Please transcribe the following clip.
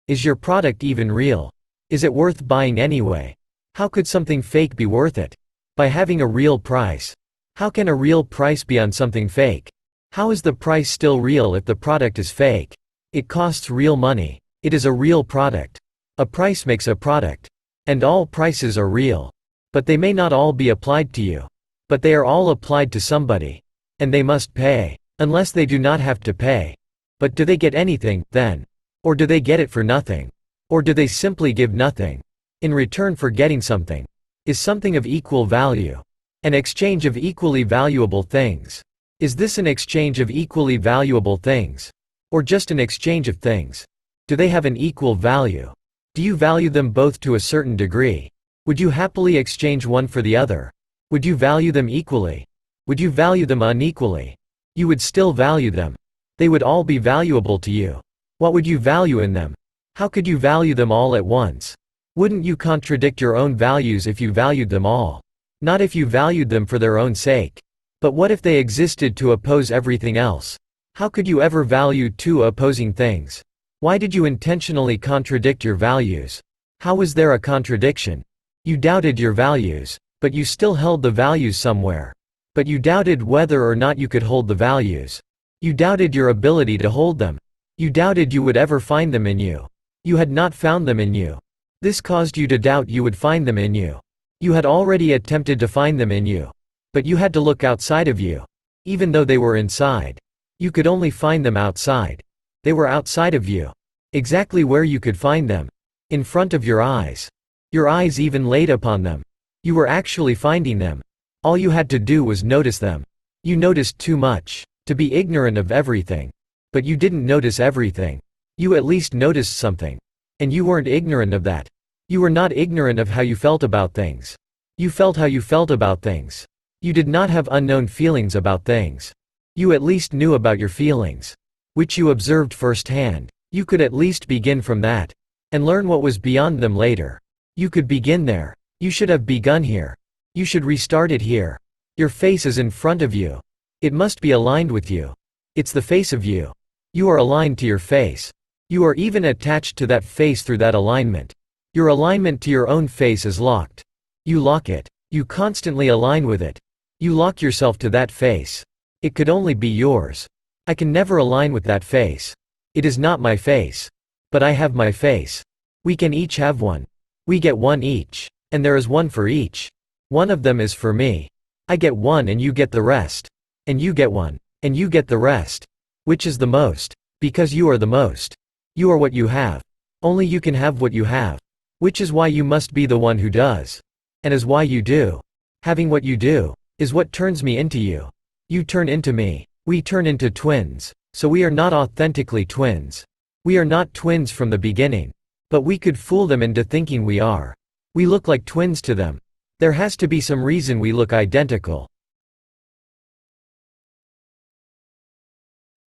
Is your product even real? Is it worth buying anyway? How could something fake be worth it? By having a real price. How can a real price be on something fake? How is the price still real if the product is fake? It costs real money. It is a real product. A price makes a product. And all prices are real. But they may not all be applied to you. But they are all applied to somebody. And they must pay. Unless they do not have to pay. But do they get anything, then? Or do they get it for nothing? Or do they simply give nothing? In return for getting something? Is something of equal value? An exchange of equally valuable things. Is this an exchange of equally valuable things? Or just an exchange of things? Do they have an equal value? Do you value them both to a certain degree? Would you happily exchange one for the other? Would you value them equally? Would you value them unequally? You would still value them. They would all be valuable to you. What would you value in them? How could you value them all at once? Wouldn't you contradict your own values if you valued them all? Not if you valued them for their own sake. But what if they existed to oppose everything else? How could you ever value two opposing things? Why did you intentionally contradict your values? How was there a contradiction? You doubted your values, but you still held the values somewhere. But you doubted whether or not you could hold the values. You doubted your ability to hold them. You doubted you would ever find them in you. You had not found them in you. This caused you to doubt you would find them in you. You had already attempted to find them in you. But you had to look outside of you. Even though they were inside. You could only find them outside. They were outside of you. Exactly where you could find them. In front of your eyes. Your eyes even laid upon them. You were actually finding them. All you had to do was notice them. You noticed too much. To be ignorant of everything. But you didn't notice everything. You at least noticed something. And you weren't ignorant of that. You were not ignorant of how you felt about things. You felt how you felt about things. You did not have unknown feelings about things. You at least knew about your feelings. Which you observed firsthand. You could at least begin from that. And learn what was beyond them later. You could begin there. You should have begun here. You should restart it here. Your face is in front of you. It must be aligned with you. It's the face of you. You are aligned to your face. You are even attached to that face through that alignment. Your alignment to your own face is locked. You lock it. You constantly align with it. You lock yourself to that face. It could only be yours. I can never align with that face. It is not my face. But I have my face. We can each have one. We get one each. And there is one for each. One of them is for me. I get one and you get the rest. And you get one. And you get the rest. Which is the most? Because you are the most. You are what you have. Only you can have what you have. Which is why you must be the one who does. And is why you do. Having what you do is what turns me into you. You turn into me. We turn into twins. So we are not authentically twins. We are not twins from the beginning. But we could fool them into thinking we are. We look like twins to them. There has to be some reason we look identical.